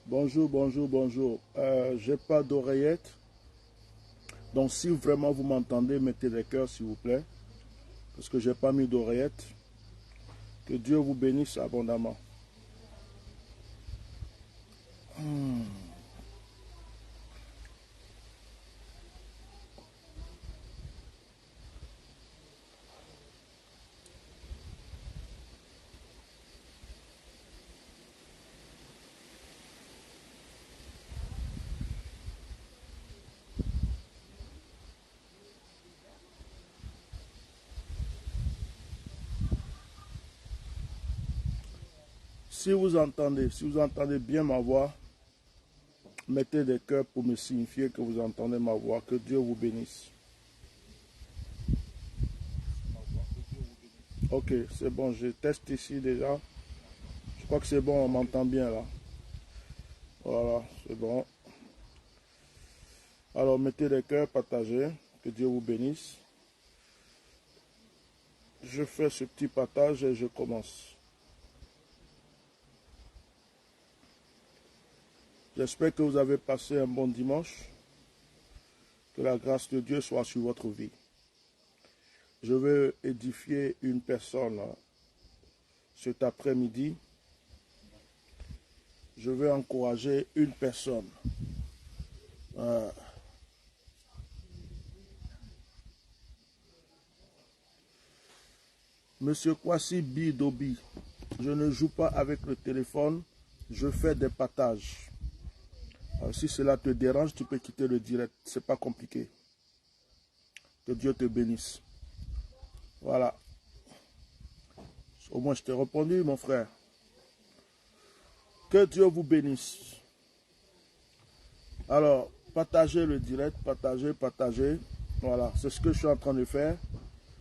Bonjour, bonjour, bonjour. J'ai pas d'oreillette. Donc si vraiment vous m'entendez, mettez des cœurs s'il vous plaît. Parce que j'ai pas mis d'oreillette. Que Dieu vous bénisse abondamment. Si vous entendez bien ma voix, mettez des cœurs pour me signifier que vous entendez ma voix. Que Dieu vous bénisse. Ok, c'est bon, je teste ici déjà. Je crois que c'est bon, on m'entend bien là. Voilà, c'est bon. Alors mettez des cœurs, partagez. Que Dieu vous bénisse. Je fais ce petit partage et je commence. J'espère que vous avez passé un bon dimanche. Que la grâce de Dieu soit sur votre vie. Je veux édifier une personne cet après-midi. Je veux encourager une personne. Monsieur Kwasi Bidobi, je ne joue pas avec le téléphone, je fais des partages. Alors, si cela te dérange, tu peux quitter le direct, c'est pas compliqué. Que Dieu te bénisse. Voilà. Au moins je t'ai répondu, mon frère. Que Dieu vous bénisse. Alors, partagez le direct, partagez. Voilà, c'est ce que je suis en train de faire.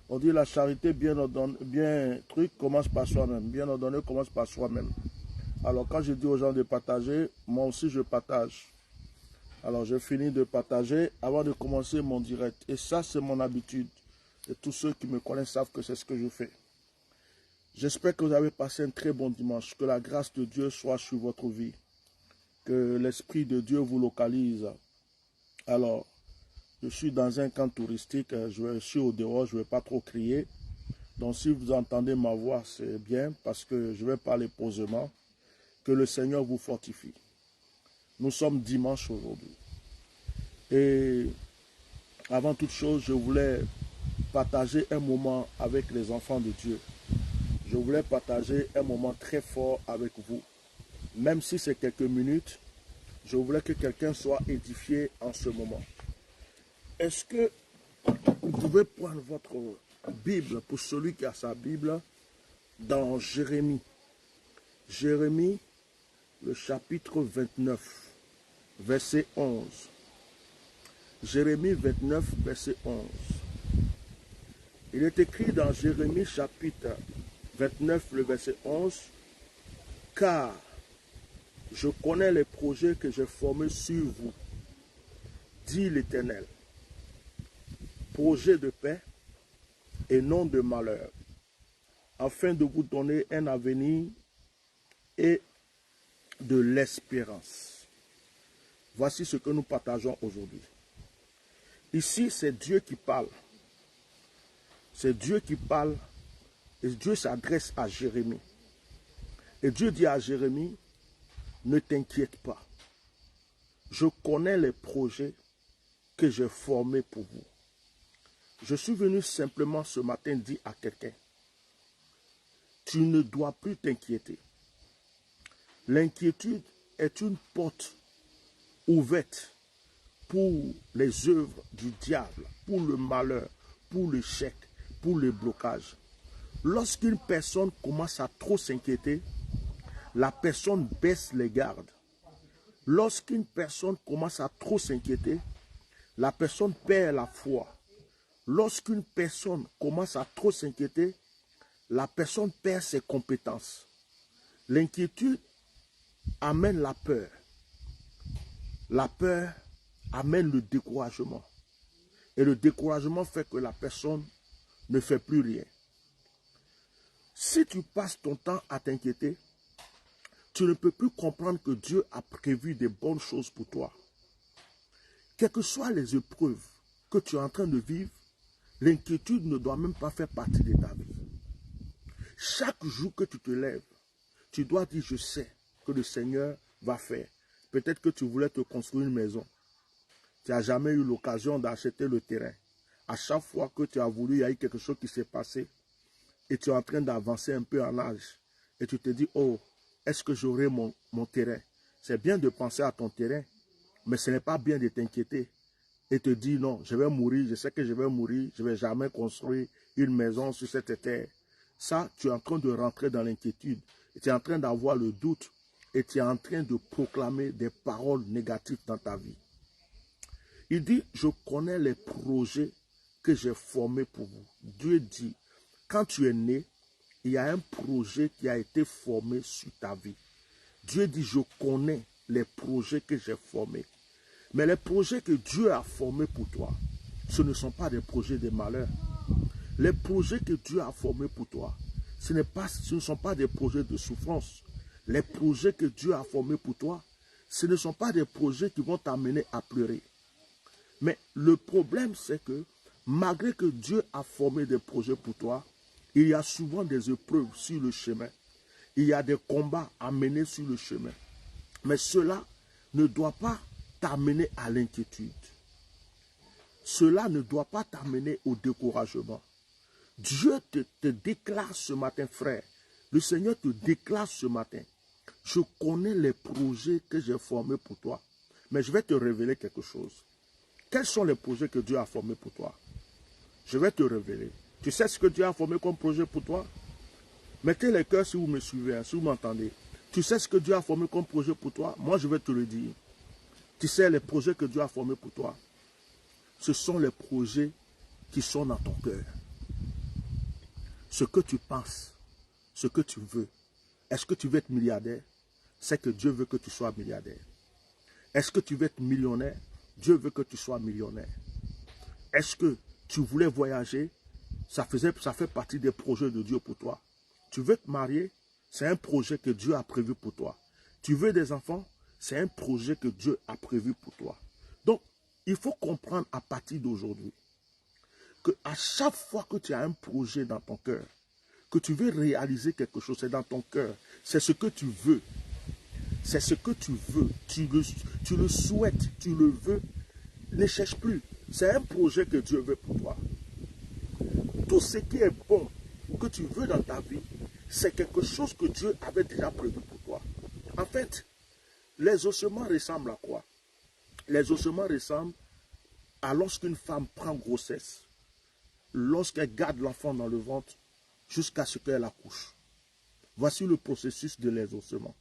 On dit la charité bien ordonnée, commence par soi-même. Bien ordonnée commence par soi-même. Alors quand je dis aux gens de partager, moi aussi je partage. Alors je finis de partager avant de commencer mon direct. Et ça c'est mon habitude. Et tous ceux qui me connaissent savent que c'est ce que je fais. J'espère que vous avez passé un très bon dimanche. Que la grâce de Dieu soit sur votre vie. Que l'Esprit de Dieu vous localise. Alors, je suis dans un camp touristique. Je suis au dehors, je ne vais pas trop crier. Donc si vous entendez ma voix, c'est bien parce que je vais parler posément. Que le Seigneur vous fortifie. Nous sommes dimanche aujourd'hui. Et avant toute chose, je voulais partager un moment avec les enfants de Dieu. Je voulais partager un moment très fort avec vous. Même si c'est quelques minutes, je voulais que quelqu'un soit édifié en ce moment. Est-ce que vous pouvez prendre votre Bible, pour celui qui a sa Bible, dans Jérémie. Jérémie, le chapitre 29, verset 11. Jérémie 29, verset 11. Il est écrit dans Jérémie chapitre 29, le verset 11, « Car je connais les projets que j'ai formés sur vous, dit l'Éternel, projets de paix et non de malheur, afin de vous donner un avenir et de l'espérance. » Voici ce que nous partageons aujourd'hui. Ici, c'est Dieu qui parle. C'est Dieu qui parle et Dieu s'adresse à Jérémie. Et Dieu dit à Jérémie, ne t'inquiète pas. Je connais les projets que j'ai formés pour vous. Je suis venu simplement ce matin dire à quelqu'un, tu ne dois plus t'inquiéter. L'inquiétude est une porte ouverte pour les œuvres du diable, pour le malheur, pour l'échec, pour le blocage. Lorsqu'une personne commence à trop s'inquiéter, la personne baisse les gardes. Lorsqu'une personne commence à trop s'inquiéter, la personne perd la foi. Lorsqu'une personne commence à trop s'inquiéter, la personne perd ses compétences. L'inquiétude amène la peur. La peur amène le découragement. Et le découragement fait que la personne ne fait plus rien. Si tu passes ton temps à t'inquiéter, tu ne peux plus comprendre que Dieu a prévu des bonnes choses pour toi. Quelles que soient les épreuves que tu es en train de vivre, l'inquiétude ne doit même pas faire partie de ta vie. Chaque jour que tu te lèves, tu dois dire, je sais que le Seigneur va faire. Peut-être que tu voulais te construire une maison. Tu n'as jamais eu l'occasion d'acheter le terrain. À chaque fois que tu as voulu, il y a eu quelque chose qui s'est passé. Et tu es en train d'avancer un peu en âge. Et tu te dis, oh, est-ce que j'aurai mon terrain? C'est bien de penser à ton terrain, mais ce n'est pas bien de t'inquiéter. Et te dire, non, je vais mourir, je sais que je vais mourir, je ne vais jamais construire une maison sur cette terre. Ça, tu es en train de rentrer dans l'inquiétude. Tu es en train d'avoir le doute. Et tu es en train de proclamer des paroles négatives dans ta vie. Il dit, je connais les projets que j'ai formés pour vous. Dieu dit, quand tu es né, il y a un projet qui a été formé sur ta vie. Dieu dit, je connais les projets que j'ai formés. Mais les projets que Dieu a formés pour toi, ce ne sont pas des projets de malheur. Les projets que Dieu a formés pour toi, ce ne sont pas des projets de souffrance. Les projets que Dieu a formés pour toi, ce ne sont pas des projets qui vont t'amener à pleurer. Mais le problème, c'est que malgré que Dieu a formé des projets pour toi, il y a souvent des épreuves sur le chemin. Il y a des combats à mener sur le chemin. Mais cela ne doit pas t'amener à l'inquiétude. Cela ne doit pas t'amener au découragement. Dieu te déclare ce matin, frère. Le Seigneur te déclare ce matin. Je connais les projets que j'ai formés pour toi. Mais je vais te révéler quelque chose. Quels sont les projets que Dieu a formés pour toi? Je vais te révéler. Tu sais ce que Dieu a formé comme projet pour toi? Mettez les cœurs si vous me suivez, si vous m'entendez. Tu sais ce que Dieu a formé comme projet pour toi? Moi, je vais te le dire. Tu sais les projets que Dieu a formés pour toi? Ce sont les projets qui sont dans ton cœur. Ce que tu penses, ce que tu veux. Est-ce que tu veux être milliardaire? C'est que Dieu veut que tu sois milliardaire. Est-ce que tu veux être millionnaire? Dieu veut que tu sois millionnaire. Est-ce que tu voulais voyager? Ça fait partie des projets de Dieu pour toi. Tu veux te marier? C'est un projet que Dieu a prévu pour toi. Tu veux des enfants? C'est un projet que Dieu a prévu pour toi. Donc, il faut comprendre à partir d'aujourd'hui qu'à chaque fois que tu as un projet dans ton cœur, que tu veux réaliser quelque chose, c'est dans ton cœur. C'est ce que tu veux. C'est ce que tu veux. Tu le souhaites, tu le veux. Ne cherche plus. C'est un projet que Dieu veut pour toi. Tout ce qui est bon que tu veux dans ta vie, c'est quelque chose que Dieu avait déjà prévu pour toi. En fait, les ossements ressemblent à quoi? Les ossements ressemblent à lorsqu'une femme prend grossesse, lorsqu'elle garde l'enfant dans le ventre jusqu'à ce qu'elle accouche. Voici le processus de les ossements.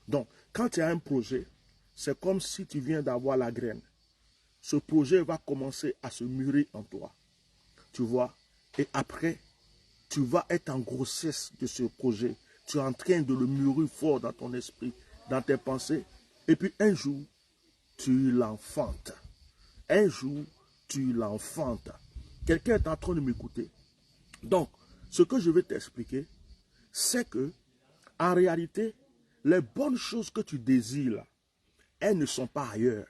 Donc, quand tu as un projet, c'est comme si tu viens d'avoir la graine. Ce projet va commencer à se mûrir en toi. Tu vois? Et après, tu vas être en grossesse de ce projet. Tu es en train de le mûrir fort dans ton esprit, dans tes pensées. Et puis un jour, tu l'enfantes. Un jour, tu l'enfantes. Quelqu'un est en train de m'écouter. Donc, ce que je vais t'expliquer, c'est que, en réalité, les bonnes choses que tu désires, elles ne sont pas ailleurs.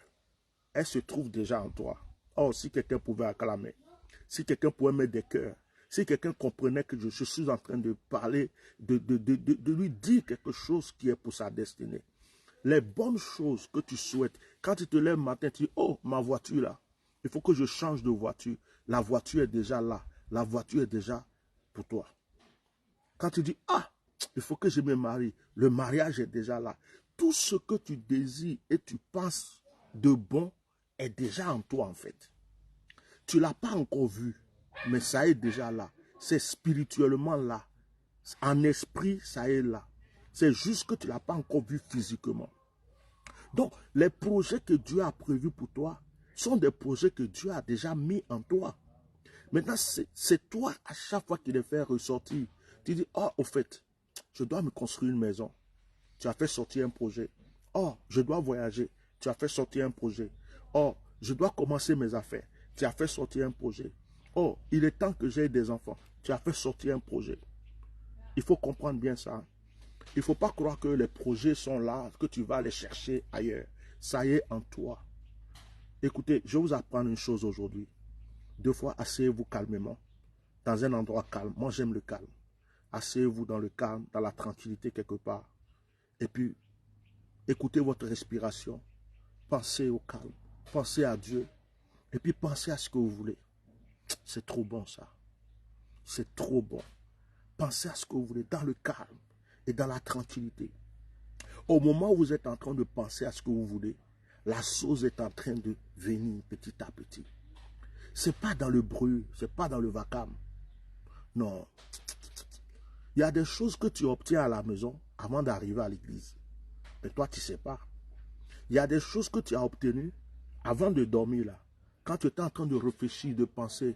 Elles se trouvent déjà en toi. Oh, si quelqu'un pouvait acclamer, si quelqu'un pouvait mettre des cœurs, si quelqu'un comprenait que je suis en train de parler, de lui dire quelque chose qui est pour sa destinée. Les bonnes choses que tu souhaites, quand tu te lèves le matin, tu dis, oh, ma voiture là, il faut que je change de voiture. La voiture est déjà là. La voiture est déjà pour toi. Quand tu dis, ah, il faut que je me marie, le mariage est déjà là. Tout ce que tu désires et tu penses de bon est déjà en toi en fait. Tu ne l'as pas encore vu, mais ça est déjà là. C'est spirituellement là. En esprit, ça est là. C'est juste que tu ne l'as pas encore vu physiquement. Donc, les projets que Dieu a prévus pour toi sont des projets que Dieu a déjà mis en toi. Maintenant, c'est toi, à chaque fois qu'il les fait ressortir, tu dis, oh, au fait, je dois me construire une maison. Tu as fait sortir un projet. Oh, je dois voyager. Tu as fait sortir un projet. Oh, je dois commencer mes affaires. Tu as fait sortir un projet. Oh, il est temps que j'aie des enfants. Tu as fait sortir un projet. Il faut comprendre bien ça. Il ne faut pas croire que les projets sont là, que tu vas les chercher ailleurs. Ça y est en toi. Écoutez, je vais vous apprendre une chose aujourd'hui. Deux fois, asseyez-vous calmement, dans un endroit calme. Moi, j'aime le calme. Asseyez-vous dans le calme, dans la tranquillité quelque part. Et puis, écoutez votre respiration. Pensez au calme. Pensez à Dieu. Et puis, pensez à ce que vous voulez. C'est trop bon, ça. C'est trop bon. Pensez à ce que vous voulez, dans le calme et dans la tranquillité. Au moment où vous êtes en train de penser à ce que vous voulez, la chose est en train de venir petit à petit. Ce n'est pas dans le bruit, ce n'est pas dans le vacarme. Non. Il y a des choses que tu obtiens à la maison avant d'arriver à l'église. Mais toi, tu ne sais pas. Il y a des choses que tu as obtenues avant de dormir là. Quand tu étais en train de réfléchir, de penser,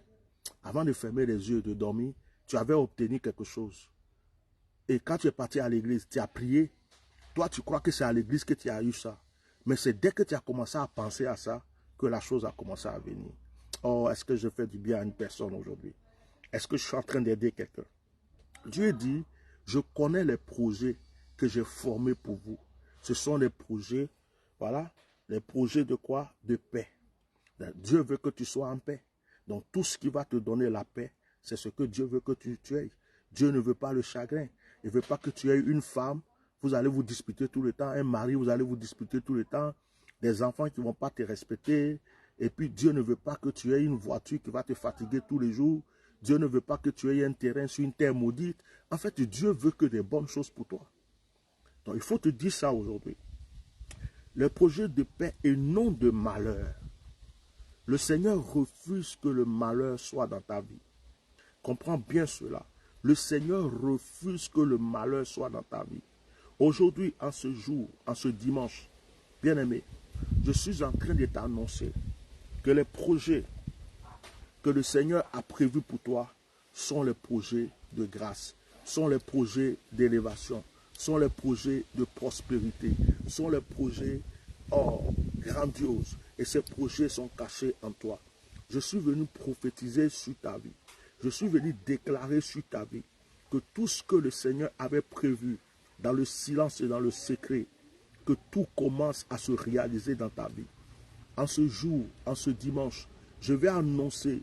avant de fermer les yeux, de dormir, tu avais obtenu quelque chose. Et quand tu es parti à l'église, tu as prié. Toi, tu crois que c'est à l'église que tu as eu ça. Mais c'est dès que tu as commencé à penser à ça que la chose a commencé à venir. Oh, est-ce que je fais du bien à une personne aujourd'hui? Est-ce que je suis en train d'aider quelqu'un? Dieu dit, je connais les projets que j'ai formés pour vous. Ce sont les projets, voilà, les projets de quoi? De paix. Dieu veut que tu sois en paix. Donc tout ce qui va te donner la paix, c'est ce que Dieu veut que tu aies. Dieu ne veut pas le chagrin. Il ne veut pas que tu aies une femme, vous allez vous disputer tout le temps, un mari, vous allez vous disputer tout le temps, des enfants qui ne vont pas te respecter. Et puis Dieu ne veut pas que tu aies une voiture qui va te fatiguer tous les jours. Dieu ne veut pas que tu aies un terrain sur une terre maudite. En fait, Dieu veut que des bonnes choses pour toi. Donc il faut te dire ça aujourd'hui. Le projet de paix et non de malheur. Le Seigneur refuse que le malheur soit dans ta vie. Comprends bien cela. Le Seigneur refuse que le malheur soit dans ta vie. Aujourd'hui, en ce jour, en ce dimanche, bien-aimé, je suis en train de t'annoncer que les projets que le Seigneur a prévus pour toi sont les projets de grâce, sont les projets d'élévation, sont les projets de prospérité, sont les projets grandioses. Et ces projets sont cachés en toi. Je suis venu prophétiser sur ta vie. Je suis venu déclarer sur ta vie que tout ce que le Seigneur avait prévu dans le silence et dans le secret, que tout commence à se réaliser dans ta vie. En ce jour, en ce dimanche, je vais annoncer,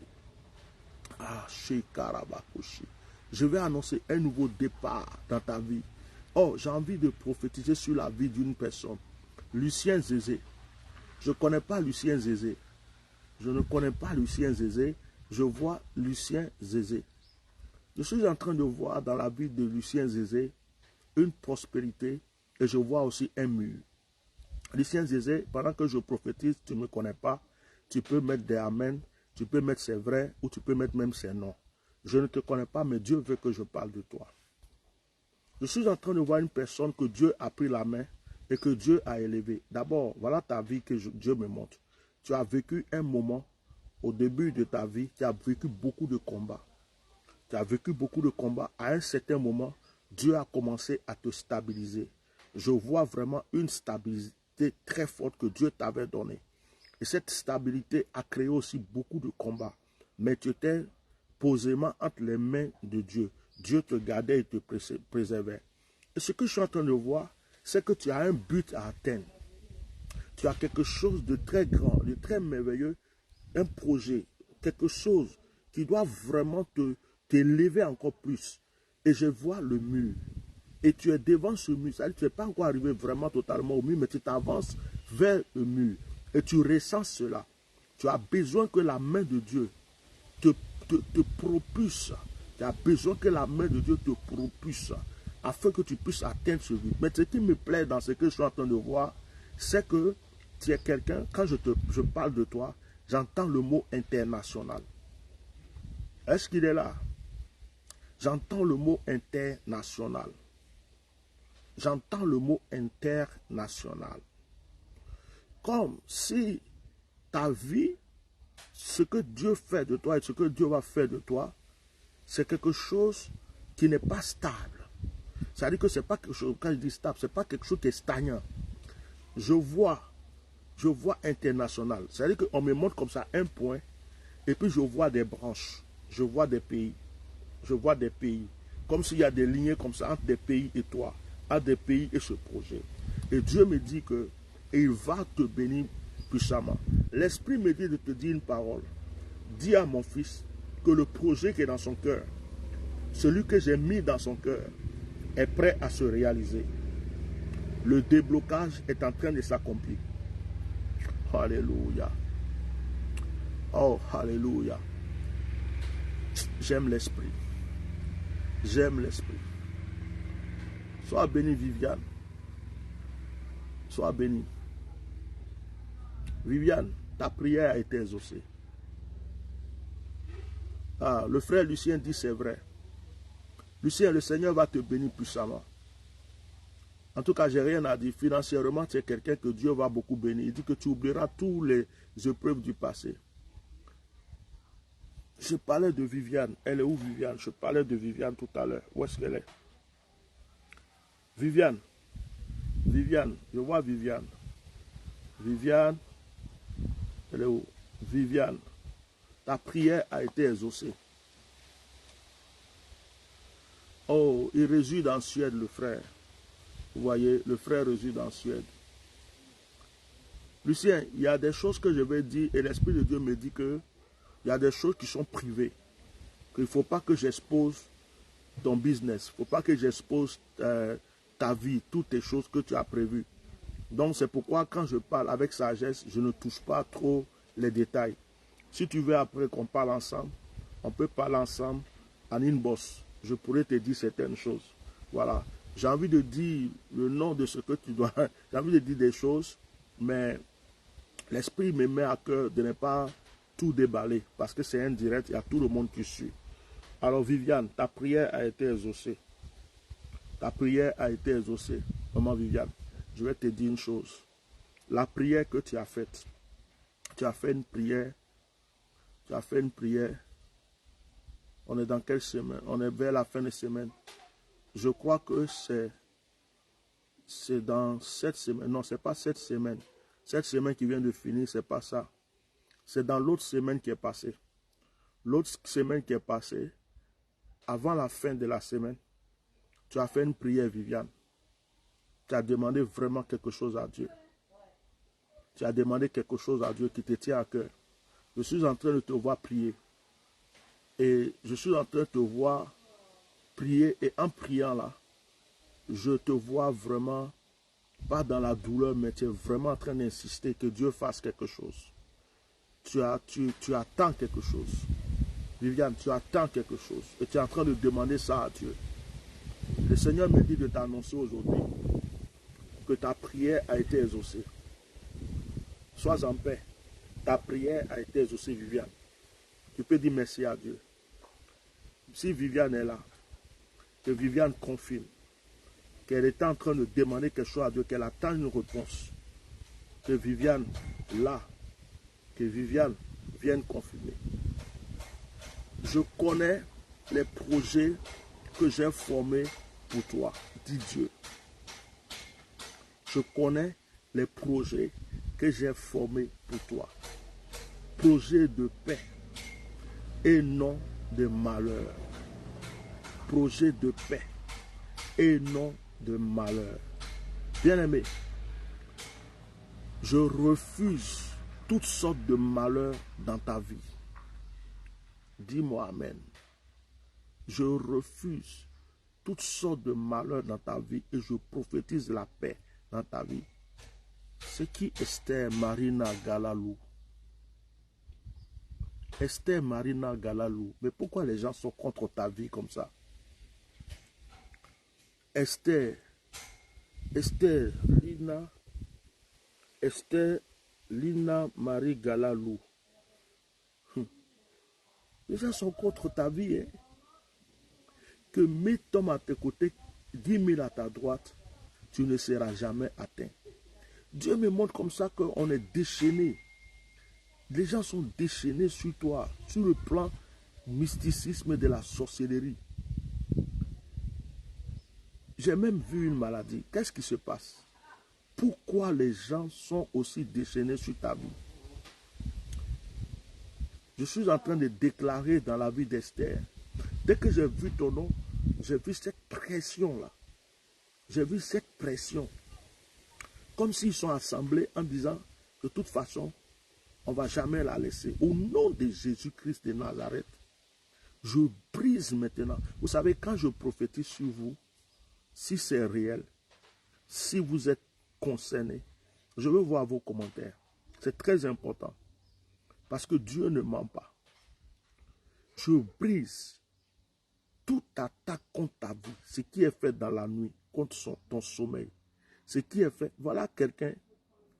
je vais annoncer un nouveau départ dans ta vie. Oh, j'ai envie de prophétiser sur la vie d'une personne. Lucien Zézé. Je ne connais pas Lucien Zézé. Je ne connais pas Lucien Zézé. Je vois Lucien Zézé. Je suis en train de voir dans la vie de Lucien Zézé une prospérité et je vois aussi un mur. Lucien Zézé, pendant que je prophétise, tu ne me connais pas, tu peux mettre des amen, tu peux mettre c'est vrai ou tu peux mettre même c'est non. Je ne te connais pas, mais Dieu veut que je parle de toi. Je suis en train de voir une personne que Dieu a pris la main et que Dieu a élevée. D'abord, voilà ta vie que Dieu me montre. Tu as vécu un moment, au début de ta vie, tu as vécu beaucoup de combats. Tu as vécu beaucoup de combats. À un certain moment, Dieu a commencé à te stabiliser. Je vois vraiment une stabilité très forte que Dieu t'avait donnée. Et cette stabilité a créé aussi beaucoup de combats. Mais tu étais posément entre les mains de Dieu. Dieu te gardait et te préservait. Et ce que je suis en train de voir, c'est que tu as un but à atteindre. Tu as quelque chose de très grand, de très merveilleux, un projet, quelque chose qui doit vraiment t'élever encore plus. Et je vois le mur. Et tu es devant ce mur. C'est-à-dire que tu n'es pas encore arrivé vraiment totalement au mur, mais tu t'avances vers le mur. Et tu ressens cela. Tu as besoin que la main de Dieu te propulse. Tu as besoin que la main de Dieu te propulse afin que tu puisses atteindre ce but. Mais ce qui me plaît dans ce que je suis en train de voir, c'est que tu es quelqu'un, quand je parle de toi, j'entends le mot international. Est-ce qu'il est là? J'entends le mot international. J'entends le mot international. Comme si ta vie, ce que Dieu fait de toi et ce que Dieu va faire de toi, c'est quelque chose qui n'est pas stable. C'est-à-dire que ce n'est pas quelque chose, quand je dis stable, ce n'est pas quelque chose qui est stagnant. Je vois international. C'est-à-dire qu'on me montre comme ça un point, et puis je vois des branches, je vois des pays. Je vois des pays. Comme s'il y a des lignées comme ça entre des pays et toi, entre des pays et ce projet. Et Dieu me dit que il va te bénir puissamment. L'Esprit me dit de te dire une parole. Dis à mon fils que le projet qui est dans son cœur, celui que j'ai mis dans son cœur, est prêt à se réaliser. Le déblocage est en train de s'accomplir. Alléluia. Oh, alléluia. J'aime l'Esprit. J'aime l'Esprit. Sois béni, Viviane. Sois béni. Viviane, ta prière a été exaucée. Ah, le frère Lucien dit c'est vrai. Lucien, le Seigneur va te bénir puissamment. En tout cas, je n'ai rien à dire. Financièrement, tu es quelqu'un que Dieu va beaucoup bénir. Il dit que tu oublieras toutes les épreuves du passé. Je parlais de Viviane. Elle est où, Viviane? Je parlais de Viviane tout à l'heure. Où est-ce qu'elle est? Viviane. Viviane. Je vois Viviane. Viviane. Elle est où? Viviane. Ta prière a été exaucée. Oh, il réside en Suède, le frère. Vous voyez, le frère réside en Suède. Lucien, il y a des choses que je vais dire et l'Esprit de Dieu me dit que il y a des choses qui sont privées. Qu'il ne faut pas que j'expose ton business. Il ne faut pas que j'expose ta vie, toutes les choses que tu as prévues. Donc c'est pourquoi quand je parle avec sagesse, je ne touche pas trop les détails. Si tu veux après qu'on parle ensemble, on peut parler ensemble en inbox. Je pourrais te dire certaines choses. Voilà. J'ai envie de dire le nom de ce que tu dois. J'ai envie de dire des choses, mais l'Esprit me met à cœur de ne pas tout déballer parce que c'est indirect, il y a tout le monde qui suit. Alors Viviane, ta prière a été exaucée. Ta prière a été exaucée. Maman Viviane, je vais te dire une chose. La prière que tu as faite, tu as fait une prière. Tu as fait une prière. On est dans quelle semaine? On est vers la fin de semaine. Je crois que c'est dans cette semaine. Non, ce n'est pas cette semaine. Cette semaine qui vient de finir, ce n'est pas ça. C'est dans l'autre semaine qui est passée. L'autre semaine qui est passée, avant la fin de la semaine, tu as fait une prière, Viviane. Tu as demandé vraiment quelque chose à Dieu. Tu as demandé quelque chose à Dieu qui te tient à cœur. Je suis en train de te voir prier. Et je suis en train de te voir prier. Et en priant là, je te vois vraiment, pas dans la douleur, mais tu es vraiment en train d'insister que Dieu fasse quelque chose. Tu attends quelque chose. Viviane, tu attends quelque chose. Et tu es en train de demander ça à Dieu. Le Seigneur me dit de t'annoncer aujourd'hui que ta prière a été exaucée. Sois en paix. Ta prière a été exaucée, Viviane. Tu peux dire merci à Dieu. Si Viviane est là, que Viviane confirme qu'elle est en train de demander quelque chose à Dieu, qu'elle attend une réponse. Que Viviane, là, que Viviane vienne confirmer. Je connais les projets que j'ai formés pour toi, dit Dieu. Je connais les projets que j'ai formés pour toi. Projets de paix et non de malheur. Projet de paix et non de malheur. Bien-aimé, je refuse toutes sortes de malheurs dans ta vie. Dis-moi Amen. Je refuse toutes sortes de malheurs dans ta vie et je prophétise la paix dans ta vie. C'est qui Esther Marina Galalou? Esther Marina Galalou. Mais pourquoi les gens sont contre ta vie comme ça? Esther Lina Marie Galalou. Les gens sont contre ta vie. Hein? Que 1000 hommes à tes côtés, 10 000 à ta droite, tu ne seras jamais atteint. Dieu me montre comme ça qu'on est déchaîné. Les gens sont déchaînés sur toi, sur le plan mysticisme de la sorcellerie. J'ai même vu une maladie. Qu'est-ce qui se passe? Pourquoi les gens sont aussi déchaînés sur ta vie? Je suis en train de déclarer dans la vie d'Esther. Dès que j'ai vu ton nom, J'ai vu cette pression-là. J'ai vu cette pression. Comme s'ils sont assemblés en disant, de toute façon, on ne va jamais la laisser. Au nom de Jésus-Christ de Nazareth, je brise maintenant. Vous savez, quand je prophétise sur vous, si c'est réel, si vous êtes concerné, je veux voir vos commentaires. C'est très important. Parce que Dieu ne ment pas. Je brise toute attaque contre ta vie. Ce qui est fait dans la nuit, contre ton sommeil. Ce qui est fait, voilà quelqu'un,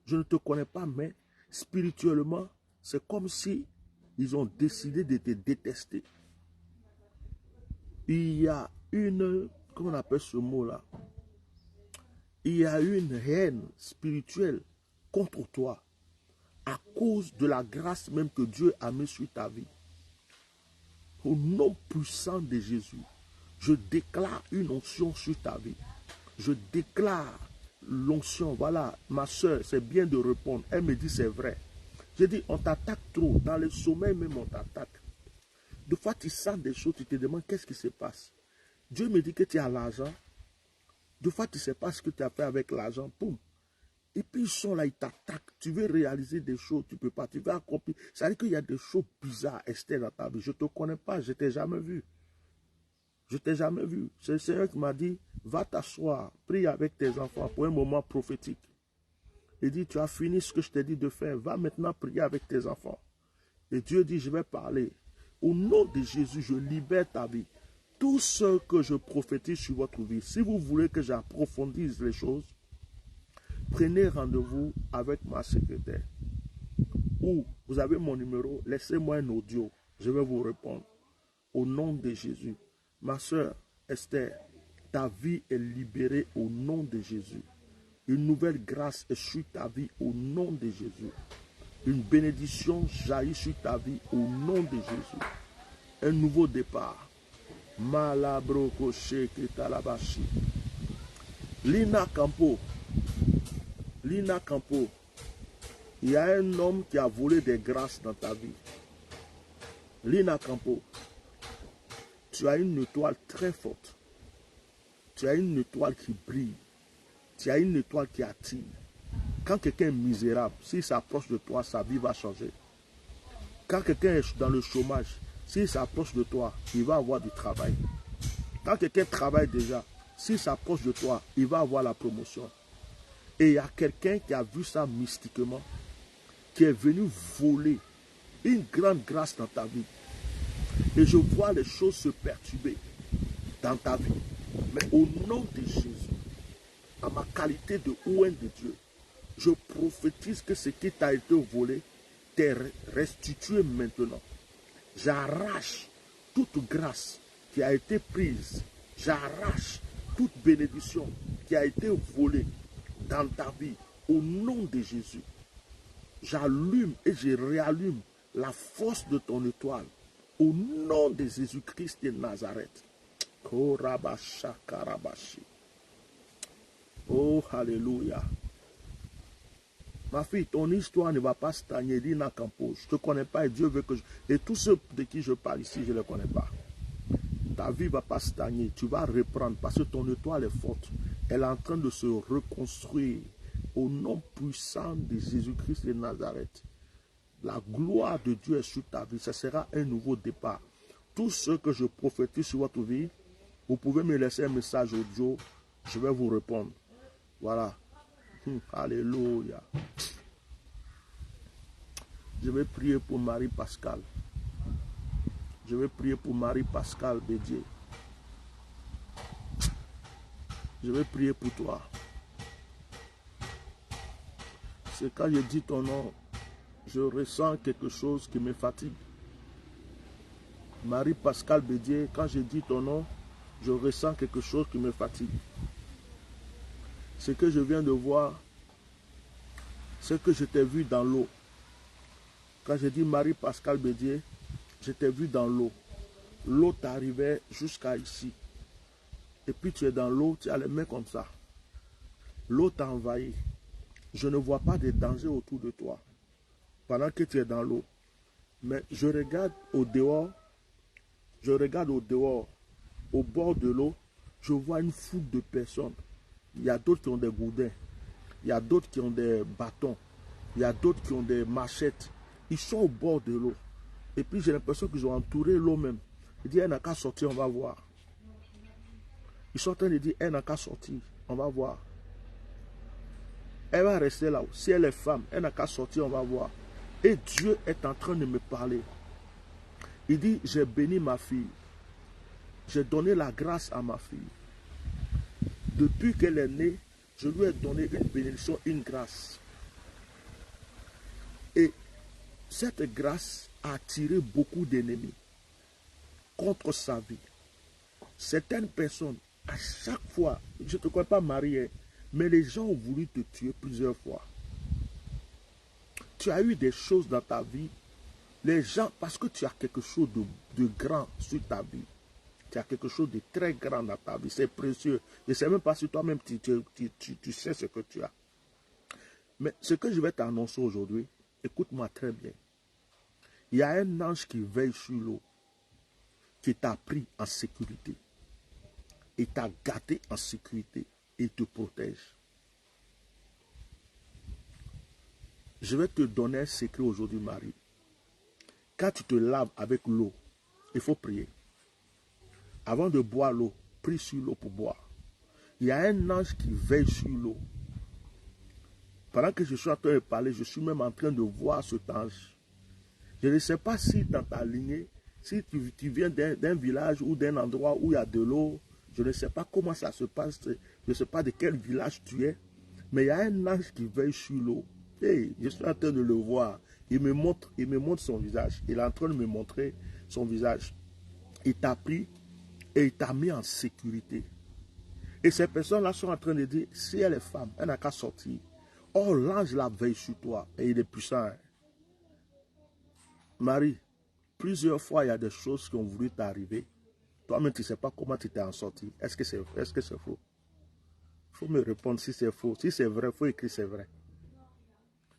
je ne te connais pas, mais spirituellement, c'est comme si ils ont décidé de te détester. Il y a une, comment on appelle ce mot-là? Il y a une haine spirituelle contre toi à cause de la grâce même que Dieu a mise sur ta vie. Au nom puissant de Jésus, je déclare une onction sur ta vie. Je déclare l'onction. Voilà, ma soeur, c'est bien de répondre. Elle me dit c'est vrai. J'ai dit, on t'attaque trop. Dans le sommeil même, on t'attaque. Des fois, tu sens des choses, tu te demandes qu'est-ce qui se passe. Dieu me dit que tu as l'argent. Des fois, tu ne sais pas ce que tu as fait avec l'argent. Poum. Et puis, ils sont là, ils t'attaquent. Tu veux réaliser des choses, tu ne peux pas. Tu veux accomplir. Ça veut dire qu'il y a des choses bizarres, Esther, dans ta vie. Je ne te connais pas, je ne t'ai jamais vu. Je ne t'ai jamais vu. C'est le Seigneur qui m'a dit, va t'asseoir, prie avec tes enfants pour un moment prophétique. Il dit, tu as fini ce que je t'ai dit de faire, va maintenant prier avec tes enfants. Et Dieu dit, je vais parler. Au nom de Jésus, je libère ta vie. Tout ce que je prophétise sur votre vie, si vous voulez que j'approfondisse les choses, prenez rendez-vous avec ma secrétaire. Ou vous avez mon numéro, laissez-moi un audio, je vais vous répondre. Au nom de Jésus. Ma soeur Esther, ta vie est libérée au nom de Jésus. Une nouvelle grâce est sur ta vie au nom de Jésus. Une bénédiction jaillit sur ta vie au nom de Jésus. Un nouveau départ. Malabroko Sheketalabashi. Lina Campo. Lina Campo. Il y a un homme qui a volé des grâces dans ta vie. Lina Campo. Tu as une étoile très forte. Tu as une étoile qui brille. Tu as une étoile qui attire. Quand quelqu'un est misérable, s'il s'approche de toi, sa vie va changer. Quand quelqu'un est dans le chômage, s'il s'approche de toi, il va avoir du travail. Quand quelqu'un travaille déjà, s'il s'approche de toi, il va avoir la promotion. Et il y a quelqu'un qui a vu ça mystiquement, qui est venu voler une grande grâce dans ta vie. Et je vois les choses se perturber dans ta vie. Mais au nom de Jésus, à ma qualité de ouin de Dieu, je prophétise que ce qui t'a été volé t'est restitué maintenant. J'arrache toute grâce qui a été prise. J'arrache toute bénédiction qui a été volée dans ta vie. Au nom de Jésus, j'allume et je réallume la force de ton étoile. Au nom de Jésus-Christ de Nazareth. Oh, alléluia. Ma fille, ton histoire ne va pas stagner. Lina Campo, je ne te connais pas et Dieu veut que je... Et tous ceux de qui je parle ici, je ne les connais pas. Ta vie ne va pas stagner. Tu vas reprendre parce que ton étoile est forte. Elle est en train de se reconstruire au nom puissant de Jésus-Christ de Nazareth. La gloire de Dieu est sur ta vie. Ça sera un nouveau départ. Tout ce que je prophétise sur votre vie, vous pouvez me laisser un message audio. Je vais vous répondre. Voilà. Alléluia. Je vais prier pour Marie-Pascale. Je vais prier pour Marie-Pascale Bédier. Je vais prier pour toi. C'est quand je dis ton nom, je ressens quelque chose qui me fatigue. Marie-Pascale Bédier, quand je dis ton nom, je ressens quelque chose qui me fatigue. Ce que je viens de voir, c'est que je t'ai vu dans l'eau. Quand je dis Marie-Pascale Bédier, je t'ai vu dans l'eau. L'eau t'arrivait jusqu'à ici. Et puis tu es dans l'eau, tu as les mains comme ça. L'eau t'a envahi. Je ne vois pas de danger autour de toi pendant que tu es dans l'eau. Mais je regarde au dehors. Je regarde au dehors. au bord de l'eau, je vois une foule de personnes. Il y a d'autres qui ont des gourdins. Il y a d'autres qui ont des bâtons. Il y a d'autres qui ont des machettes. Ils sont au bord de l'eau. Et puis j'ai l'impression qu'ils ont entouré l'eau même. Il dit, elle n'a qu'à sortir, on va voir. Ils sont en train de dire, elle n'a qu'à sortir, on va voir. Elle va rester là-haut. Si elle est femme, elle n'a qu'à sortir, on va voir. Et Dieu est en train de me parler. Il dit, j'ai béni ma fille. J'ai donné la grâce à ma fille. Depuis qu'elle est née, je lui ai donné une bénédiction, une grâce. Et cette grâce a attiré beaucoup d'ennemis contre sa vie. Certaines personnes, à chaque fois, je ne te crois pas marié, mais les gens ont voulu te tuer plusieurs fois. Tu as eu des choses dans ta vie. Les gens, parce que tu as quelque chose de grand sur ta vie. Tu as quelque chose de très grand dans ta vie. C'est précieux. Je ne sais même pas si toi-même tu sais ce que tu as. Mais ce que je vais t'annoncer aujourd'hui, écoute-moi très bien. Il y a un ange qui veille sur l'eau, qui t'a pris en sécurité. Il t'a gardé en sécurité. Il te protège. Je vais te donner un secret aujourd'hui, Marie. Quand tu te laves avec l'eau, il faut prier. Avant de boire l'eau, prie sur l'eau pour boire. Il y a un ange qui veille sur l'eau. Pendant que je suis en train de parler, je suis même en train de voir cet ange. Je ne sais pas si dans ta lignée, si tu viens d'un village ou d'un endroit où il y a de l'eau, je ne sais pas comment ça se passe, je ne sais pas de quel village tu es, mais il y a un ange qui veille sur l'eau. Hey, je suis en train de le voir. Il me montre son visage. Il est en train de me montrer son visage. Il t'a pris et il t'a mis en sécurité. Et ces personnes-là sont en train de dire, si elle est femme, elle n'a qu'à sortir. Or, l'ange la veille sur toi et il est puissant. Hein? Marie, plusieurs fois, il y a des choses qui ont voulu t'arriver. Toi-même, tu ne sais pas comment tu t'es en sorti. Est-ce que c'est faux? Il faut me répondre si c'est faux. Si c'est vrai, il faut écrire c'est vrai.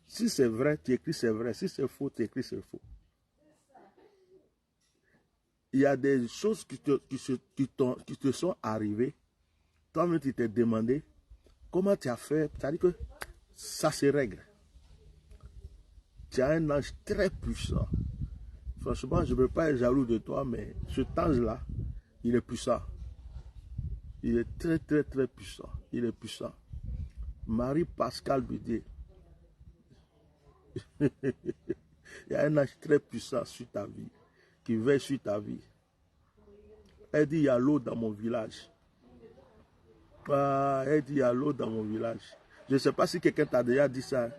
Si c'est vrai, tu écris c'est vrai. Si c'est faux, tu écris c'est faux. Il y a des choses qui te sont arrivées. Toi-même, tu t'es demandé comment tu as fait. C'est-à-dire que ça se règle. Tu as un ange très puissant. Franchement, je ne peux pas être jaloux de toi, mais cet ange-là, il est puissant. Il est très, très, très puissant. Il est puissant. Marie-Pascale Bédier. Il y a un ange très puissant sur ta vie, qui veille sur ta vie. Elle dit, il y a l'eau dans mon village. Ah, elle dit, il y a l'eau dans mon village. Je ne sais pas si quelqu'un t'a déjà dit ça.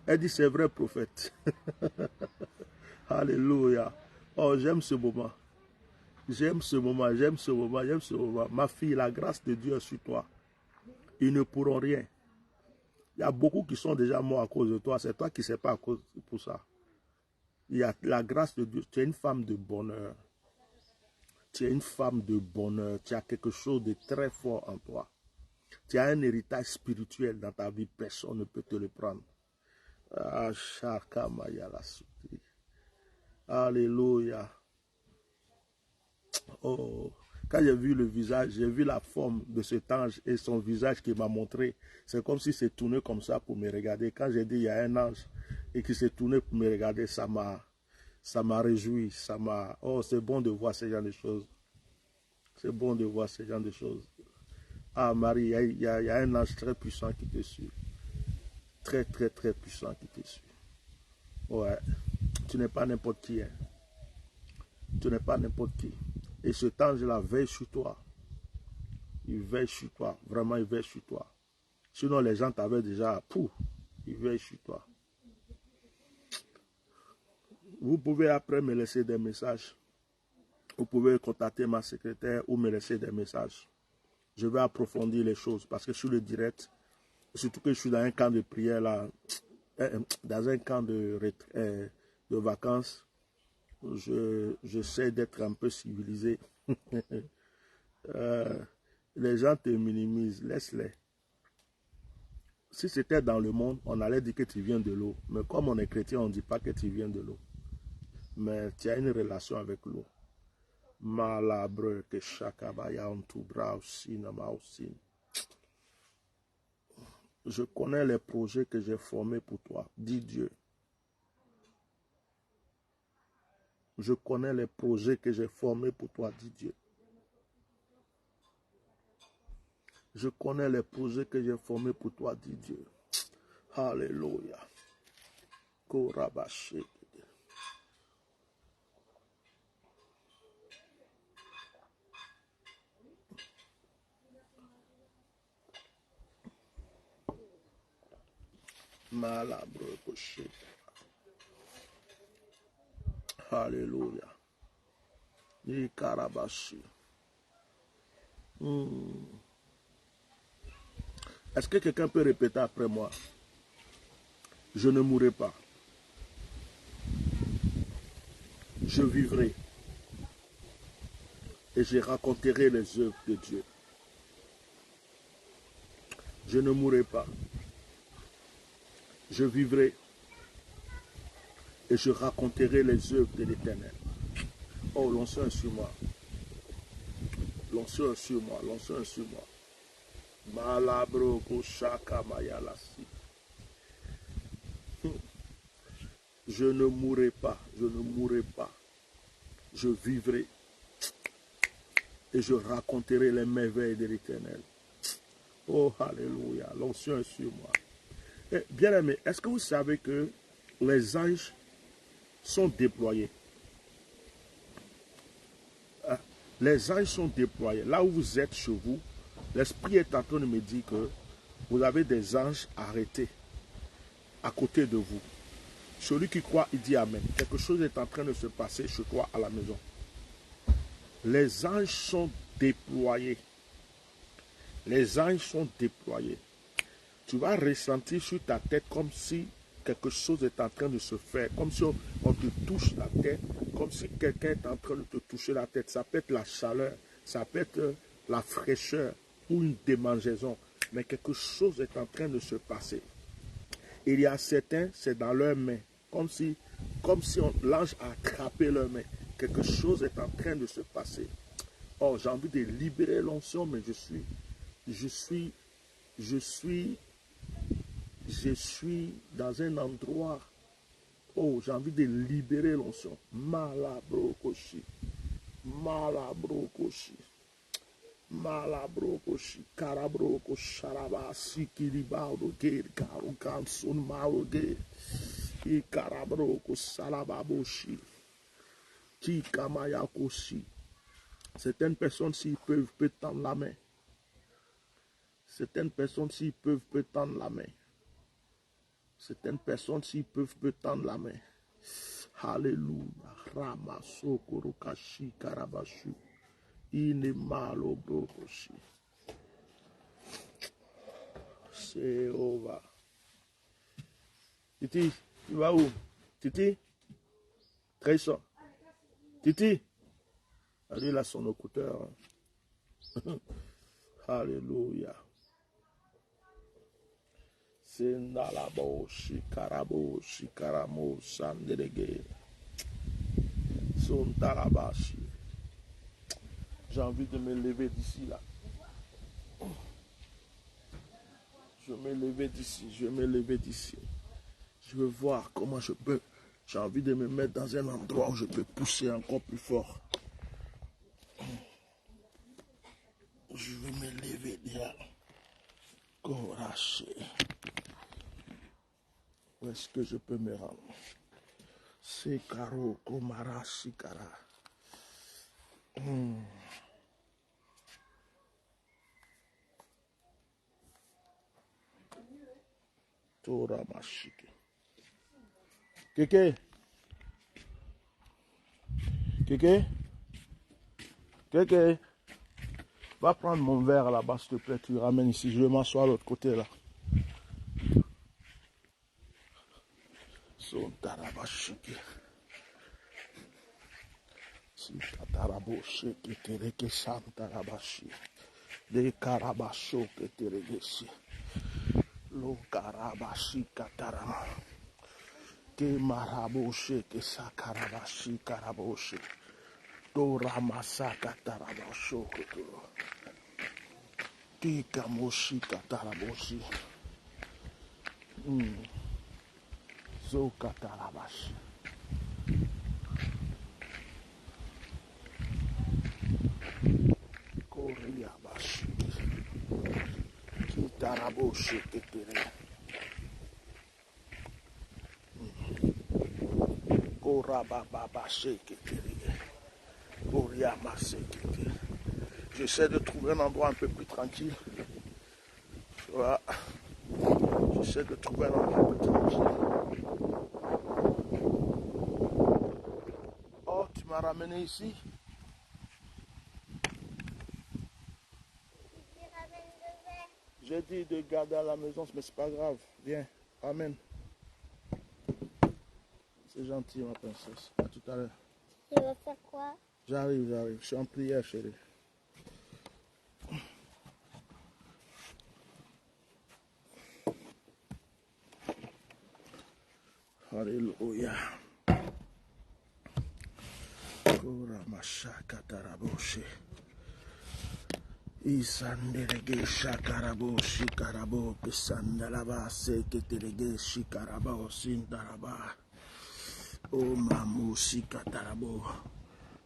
Elle dit, c'est vrai, prophète. Alléluia. Oh, j'aime ce moment. J'aime ce moment, j'aime ce moment, j'aime ce moment. Ma fille, la grâce de Dieu est sur toi. Ils ne pourront rien. Il y a beaucoup qui sont déjà morts à cause de toi. C'est toi qui ne sais pas à cause pour ça. Il y a la grâce de Dieu. Tu es une femme de bonheur. Tu es une femme de bonheur. Tu as quelque chose de très fort en toi. Tu as un héritage spirituel dans ta vie. Personne ne peut te le prendre. Ah, alléluia. Oh, quand j'ai vu le visage, j'ai vu la forme de cet ange et son visage qui m'a montré. C'est comme s'il s'est tourné comme ça pour me regarder. Quand j'ai dit il y a un ange et qui s'est tourné pour me regarder, ça m'a réjoui. Oh, c'est bon de voir ce genre de choses. C'est bon de voir ce genre de choses. Ah, Marie, il y a un ange très puissant qui te suit. Très, très, très puissant qui te suit. Ouais. Tu n'es pas n'importe qui. Hein. Tu n'es pas n'importe qui. Et cet ange-là veille sur toi. Il veille sur toi. Vraiment, il veille sur toi. Sinon, les gens t'avaient déjà... Pouf, il veille sur toi. Vous pouvez après me laisser des messages. Vous pouvez contacter ma secrétaire ou me laisser des messages. Je vais approfondir les choses parce que sur le direct, surtout que je suis dans un camp de prière là, dans un camp de vacances, j'essaie d'être un peu civilisé. Les gens te minimisent, laisse-les. Si c'était dans le monde, on allait dire que tu viens de l'eau. Mais comme on est chrétien, on ne dit pas que tu viens de l'eau. Mais tu as une relation avec l'eau. Malabre que chakabaya en tout bras aussi, nama aussi. Je connais les projets que j'ai formés pour toi, dit Dieu. Je connais les projets que j'ai formés pour toi, dit Dieu. Je connais les projets que j'ai formés pour toi, dit Dieu. Alléluia. Korabaché. Malabre coché. Alléluia. Ni karabashi. Est-ce que quelqu'un peut répéter après moi? Je ne mourrai pas. Je vivrai. Et je raconterai les œuvres de Dieu. Je ne mourrai pas. Je vivrai. Et je raconterai les œuvres de l'Éternel. Oh, l'onction est sur moi. L'onction est sur moi. L'onction est sur moi. Malabro koshaka mayalasi. Je ne mourrai pas. Je ne mourrai pas. Je vivrai. Et je raconterai les merveilles de l'Éternel. Oh, alléluia. L'onction est sur moi. Bien aimé, est-ce que vous savez que les anges sont déployés? Les anges sont déployés. Là où vous êtes chez vous, l'Esprit est en train de me dire que vous avez des anges arrêtés à côté de vous. Celui qui croit, il dit Amen. Quelque chose est en train de se passer chez toi à la maison. Les anges sont déployés. Les anges sont déployés. Tu vas ressentir sur ta tête comme si quelque chose est en train de se faire, comme si on te touche la tête, comme si quelqu'un est en train de te toucher la tête. Ça peut être la chaleur, ça peut être la fraîcheur ou une démangeaison, mais quelque chose est en train de se passer. Il y a certains, c'est dans leurs mains, comme si l'ange a attrapé leurs mains. Quelque chose est en train de se passer. Oh, j'ai envie de libérer l'onction, mais je suis dans un endroit. Oh, j'ai envie de libérer l'onction. Malabrokoshi. Malabrokoshi. Malabrokoshi. Karabroko sharabasi kiribaudo gate karukan sun maoge. Ikarabroko salababoshi. Kikamayakoshi. Certaines personnes, s'ils peuvent tendre la main. Certaines personnes, s'ils peuvent tendre la main. Certaines personnes, s'ils peuvent tendre la main. Alléluia. Ramasokorokashi karabashu. Inemalo brokoshi. C'est over. Titi, tu vas où? Titi? Très ça. Titi? Allez, là, son écouteur. Alléluia. Sendalabo, shikarabo, shikaramo, sandelege. Sondalabashi. J'ai envie de me lever d'ici là. Je vais me lever d'ici, je vais me lever d'ici. Je veux voir comment je peux. J'ai envie de me mettre dans un endroit où je peux pousser encore plus fort. Je vais me lever là. Coraché. Où est-ce que je peux me rendre? C'est Karo Komara Shikara. Tora Mashike. Kéké. Kéké. Kéké. Va prendre mon verre là-bas, s'il te plaît. Tu ramènes ici. Je vais m'asseoir à l'autre côté là. Son Tarabashike. Si Tataraboshi que tereke Santarabashi. De Karabasho que teregesi. Lo Karabashi Katarama. Que Maraboshi que Sakarabashi Karaboshi. Dora masaka tarabasho koto. Tika moshi kataraboshi. Zo katarabashi. Koriabashi. Kitaraboshi ketere. Korabababashi ketere. Koriamase ketere. J'essaie de trouver un endroit un peu plus tranquille. Voilà. J'essaie de trouver un endroit un peu tranquille. Oh, tu m'as ramené ici? J'ai dit de garder à la maison, mais c'est pas grave. Viens, ramène. C'est gentil, ma princesse. À tout à l'heure. Tu vas faire quoi? J'arrive. Je suis en prière, chérie. Alléluia. Koramashaka taraboshe. Isandelege shakarabo shikarabo pesandalaba seketelege shikarabo sindaraba. Oh mamou shikatarabo.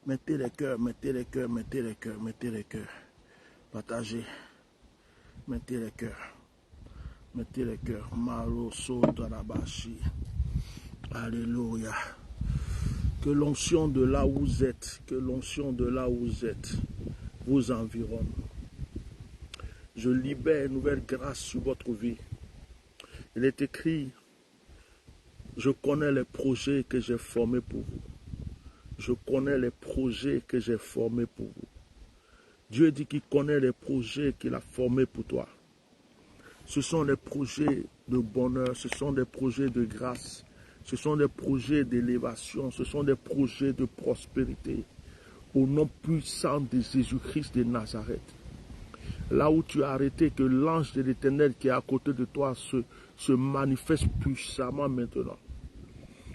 Mettez les cœurs, mettez les cœurs, mettez les cœurs, mettez les cœurs. Partagez. Mettez les cœurs. Mettez les cœurs. Maro sotarabashi. Alléluia. Que l'onction de là où vous êtes, que l'onction de là où vous êtes, vous environne. Je libère une nouvelle grâce sur votre vie. Il est écrit, je connais les projets que j'ai formés pour vous. Je connais les projets que j'ai formés pour vous. Dieu dit qu'il connaît les projets qu'il a formés pour toi. Ce sont des projets de bonheur, ce sont des projets de grâce, ce sont des projets d'élévation, ce sont des projets de prospérité. Au nom puissant de Jésus-Christ de Nazareth. Là où tu as arrêté, que l'ange de l'Éternel qui est à côté de toi se manifeste puissamment maintenant.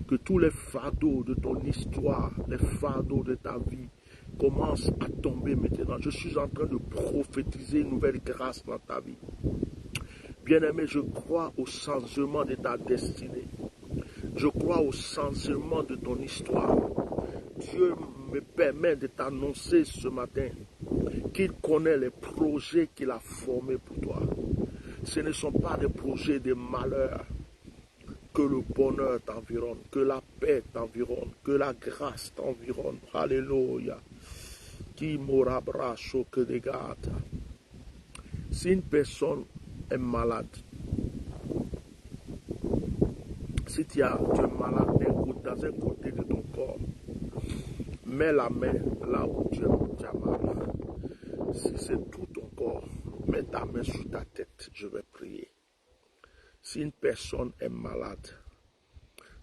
Que tous les fardeaux de ton histoire, les fardeaux de ta vie commencent à tomber maintenant. Je suis en train de prophétiser une nouvelle grâce dans ta vie. Bien-aimé, je crois au changement de ta destinée. Je crois au changement de ton histoire. Dieu me permet de t'annoncer ce matin qu'il connaît les projets qu'il a formés pour toi. Ce ne sont pas des projets de malheur. Que le bonheur t'environne, que la paix t'environne, que la grâce t'environne. Alléluia. Qui m'aura que des gâtes. Si une personne est malade, si tu es malade dans un côté de ton corps, mets la main là où tu as mal. Si c'est tout ton corps, mets ta main sur ta tête, je vais prier. Si une personne est malade,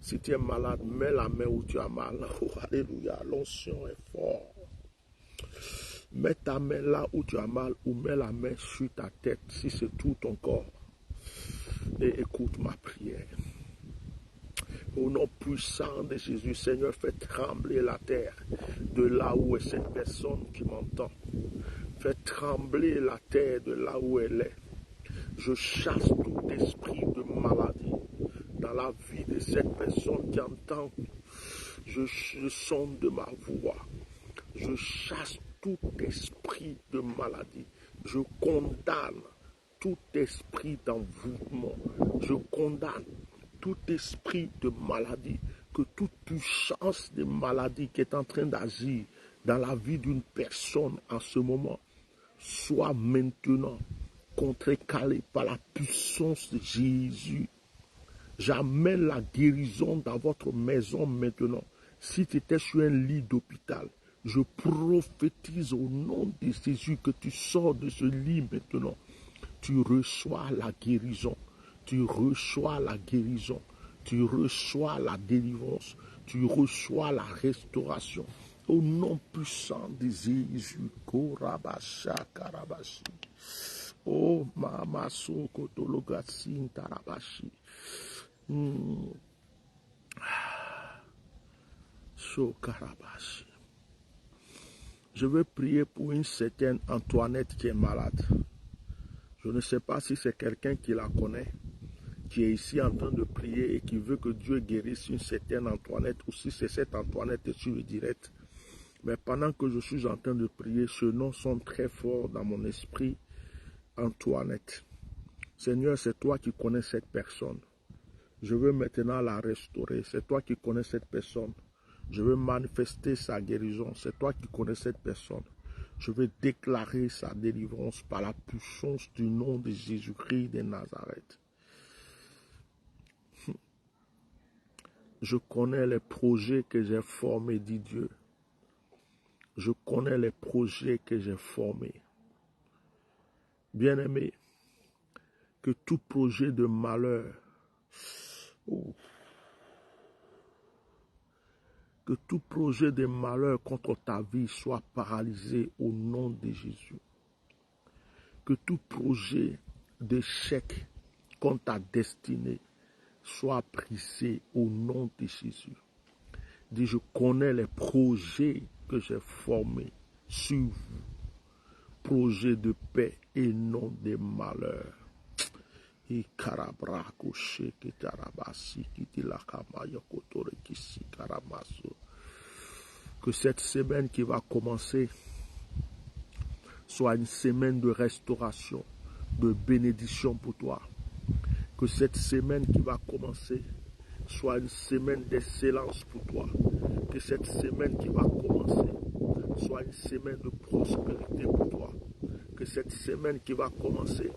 si tu es malade, mets la main où tu as mal. Oh, alléluia, l'onction est fort. Mets ta main là où tu as mal ou mets la main sur ta tête si c'est tout ton corps. Et écoute ma prière. Au nom puissant de Jésus, Seigneur, fais trembler la terre de là où est cette personne qui m'entend. Fais trembler la terre de là où elle est. Je chasse tout esprit de maladie dans la vie de cette personne qui entend. Je sonde de ma voix. Je chasse tout esprit de maladie. Je condamne tout esprit d'envoûtement. Je condamne tout esprit de maladie. Que toute puissance de maladie qui est en train d'agir dans la vie d'une personne en ce moment soit maintenant contrecalée par la puissance de Jésus. J'amène la guérison dans votre maison maintenant. Si tu étais sur un lit d'hôpital, je prophétise au nom de Jésus que tu sors de ce lit maintenant. Tu reçois la guérison. Tu reçois la guérison. Tu reçois la délivrance. Tu reçois la restauration. Au nom puissant de Jésus. Korabasha Karabashi. Oh, Mama Sokotologatsin Tarabashi. Sokarabashi. Je veux prier pour une certaine Antoinette qui est malade. Je ne sais pas si c'est quelqu'un qui la connaît, qui est ici en train de prier et qui veut que Dieu guérisse une certaine Antoinette, ou si c'est cette Antoinette et tu le direct. Mais pendant que je suis en train de prier, ce nom sonne très fort dans mon esprit, Antoinette. Seigneur, c'est toi qui connais cette personne. Je veux maintenant la restaurer. C'est toi qui connais cette personne. Je veux manifester sa guérison. C'est toi qui connais cette personne. Je veux déclarer sa délivrance par la puissance du nom de Jésus-Christ de Nazareth. Je connais les projets que j'ai formés, dit Dieu. Je connais les projets que j'ai formés. Bien-aimé, que tout projet de malheur, que tout projet de malheur contre ta vie soit paralysé au nom de Jésus. Que tout projet d'échec contre ta destinée soit brisé au nom de Jésus. Dis, je connais les projets que j'ai formés sur vous. Projets de paix et non de malheur. Que cette semaine qui va commencer soit une semaine de restauration, de bénédiction pour toi. Que cette semaine qui va commencer soit une semaine d'excellence pour toi. Que cette semaine qui va commencer soit une semaine de prospérité pour toi. Que cette semaine qui va commencer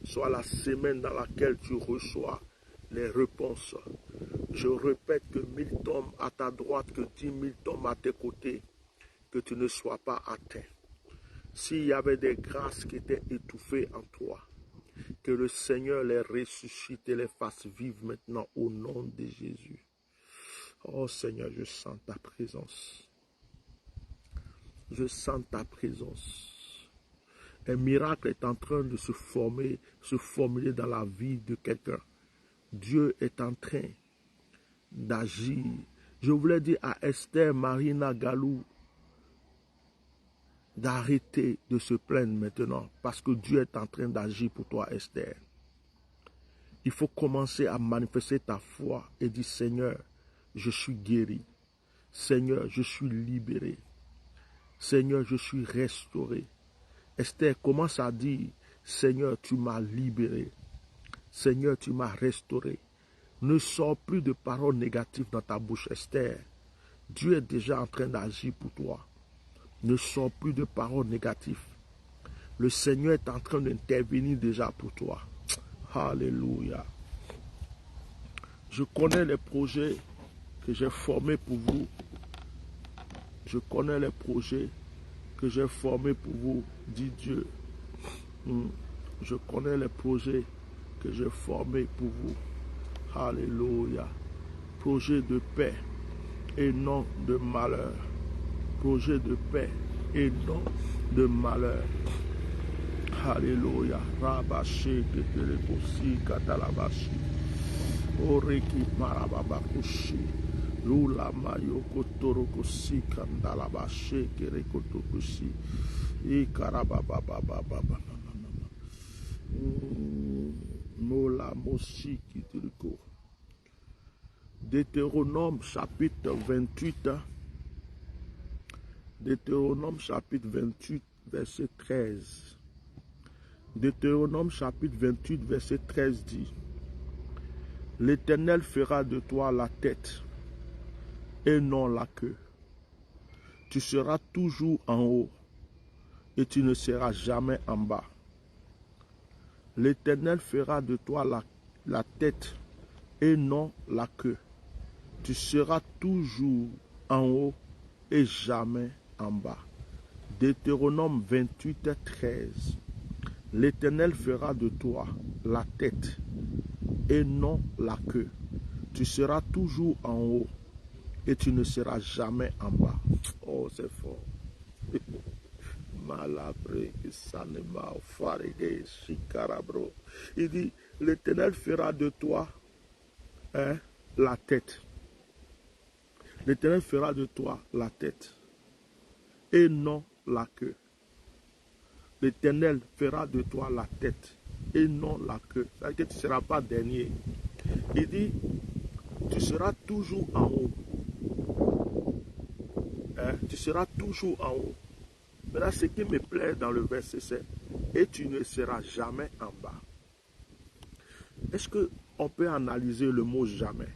soit la semaine dans laquelle tu reçois les réponses. Je répète que 1000 tombent à ta droite, que 10 000 tombent à tes côtés, que tu ne sois pas atteint. S'il y avait des grâces qui étaient étouffées en toi, que le Seigneur les ressuscite et les fasse vivre maintenant au nom de Jésus. Oh Seigneur, je sens ta présence. Je sens ta présence. Un miracle est en train de se formuler dans la vie de quelqu'un. Dieu est en train d'agir. Je voulais dire à Esther Marina Galou d'arrêter de se plaindre maintenant parce que Dieu est en train d'agir pour toi, Esther. Il faut commencer à manifester ta foi et dire, Seigneur, je suis guéri. Seigneur, je suis libéré. Seigneur, je suis restauré. Esther commence à dire, Seigneur, tu m'as libéré. Seigneur, tu m'as restauré. Ne sors plus de paroles négatives dans ta bouche, Esther. Dieu est déjà en train d'agir pour toi. Ne sors plus de paroles négatives. Le Seigneur est en train d'intervenir déjà pour toi. Alléluia. Je connais les projets que j'ai formés pour vous. Je connais les projets que j'ai formés pour vous, dit Dieu. Je connais les projets que j'ai formés pour vous. Alléluia. Projet de paix et non de malheur. Projet de paix et non de malheur. Alléluia. Rabashi ketelebosi katalabashi. Oreki marababakushi. Lula mayoko torokosi kandalabashi kerekotokushi. Ikarababababababa. Mola mosi kiteleko. Deutéronome chapitre 28. Deutéronome chapitre 28, verset 13. Deutéronome chapitre 28, verset 13 dit: L'Éternel fera de toi la tête et non la queue. Tu seras toujours en haut et tu ne seras jamais en bas. L'Éternel fera de toi la tête et non la queue. Tu seras toujours en haut et jamais en bas. Deutéronome 28, 13. L'Éternel fera de toi la tête et non la queue. Tu seras toujours en haut et tu ne seras jamais en bas. Oh, c'est fort. Il dit, l'Éternel fera de toi la tête. L'Éternel fera de toi la tête et non la queue. L'Éternel fera de toi la tête et non la queue. C'est-à-dire que tu ne seras pas dernier. Il dit, tu seras toujours en haut. Hein? Tu seras toujours en haut. Maintenant, ce qui me plaît dans le verset, c'est et tu ne seras jamais en bas. Est-ce qu'on peut analyser le mot jamais?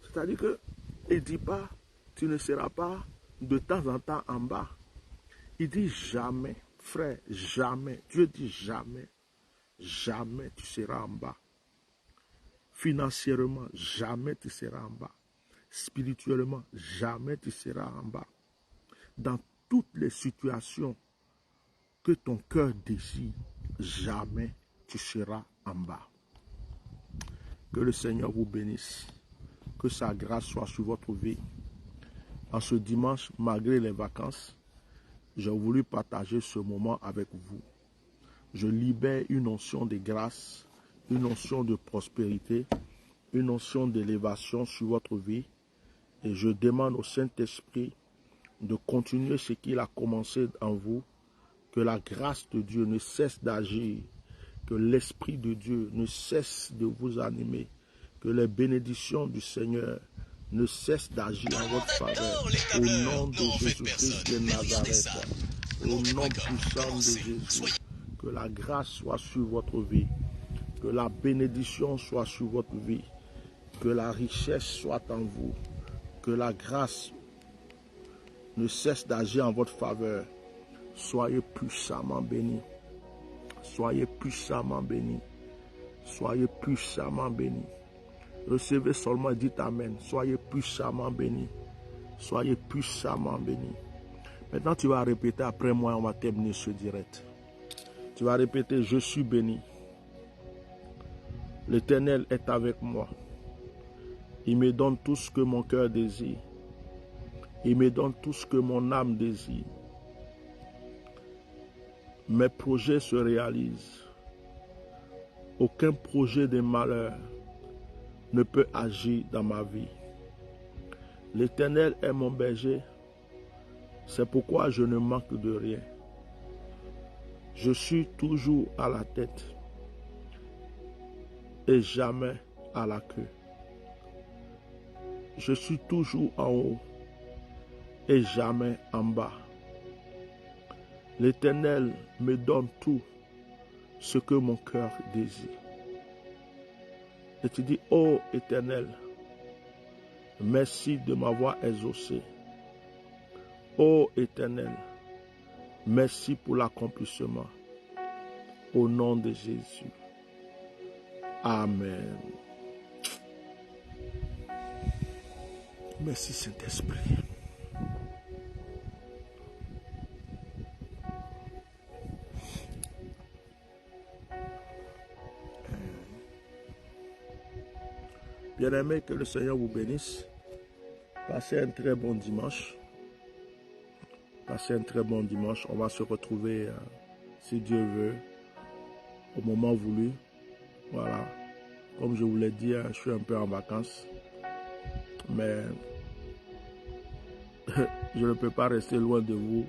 C'est-à-dire qu'il ne dit pas, tu ne seras pas de temps en temps en bas. Il dit jamais, frère, jamais. Dieu dit jamais, jamais tu seras en bas. Financièrement, jamais tu seras en bas. Spirituellement, jamais tu seras en bas. Dans toutes les situations que ton cœur désire, jamais tu seras en bas. Que le Seigneur vous bénisse. Que sa grâce soit sur votre vie. En ce dimanche, malgré les vacances, j'ai voulu partager ce moment avec vous. Je libère une onction de grâce, une onction de prospérité, une onction d'élévation sur votre vie. Et je demande au Saint-Esprit de continuer ce qu'il a commencé en vous. Que la grâce de Dieu ne cesse d'agir. Que l'Esprit de Dieu ne cesse de vous animer. Que les bénédictions du Seigneur ne cessent d'agir en votre faveur. Au nom de Jésus-Christ de Nazareth. Au nom puissant de Jésus. Que la grâce soit sur votre vie. Que la bénédiction soit sur votre vie. Que la richesse soit en vous. Que la grâce ne cesse d'agir en votre faveur. Soyez puissamment bénis. Soyez puissamment bénis. Soyez puissamment bénis. Recevez seulement et dites Amen. Soyez puissamment bénis. Soyez puissamment bénis. Maintenant, tu vas répéter après moi, on va terminer ce direct. Tu vas répéter, je suis béni. L'Éternel est avec moi. Il me donne tout ce que mon cœur désire. Il me donne tout ce que mon âme désire. Mes projets se réalisent. Aucun projet de malheur ne peut agir dans ma vie. L'Éternel est mon berger. C'est pourquoi je ne manque de rien. Je suis toujours à la tête et jamais à la queue. Je suis toujours en haut et jamais en bas. L'Éternel me donne tout ce que mon cœur désire. Et tu dis, ô Éternel, merci de m'avoir exaucé. Ô Éternel, merci pour l'accomplissement. Au nom de Jésus. Amen. Merci Saint-Esprit. Bien-aimés, que le Seigneur vous bénisse. Passez un très bon dimanche. Passez un très bon dimanche. On va se retrouver, si Dieu veut, au moment voulu. Voilà. Comme je vous l'ai dit, je suis un peu en vacances. Mais je ne peux pas rester loin de vous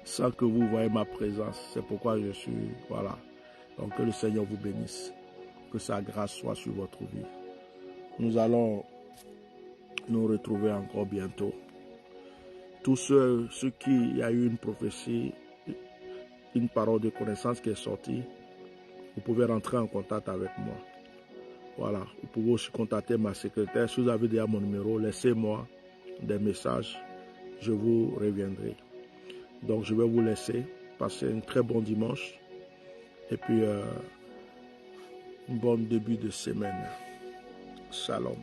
sans que vous voyez ma présence. C'est pourquoi je suis, voilà. Donc que le Seigneur vous bénisse. Que sa grâce soit sur votre vie. Nous allons nous retrouver encore bientôt. Tous ceux qui il y a eu une prophétie, une parole de connaissance qui est sortie, vous pouvez rentrer en contact avec moi. Voilà, vous pouvez aussi contacter ma secrétaire. Si vous avez déjà mon numéro, laissez-moi des messages. Je vous reviendrai. Donc, je vais vous laisser. Passer un très bon dimanche. Et puis, un bon début de semaine. Shalom.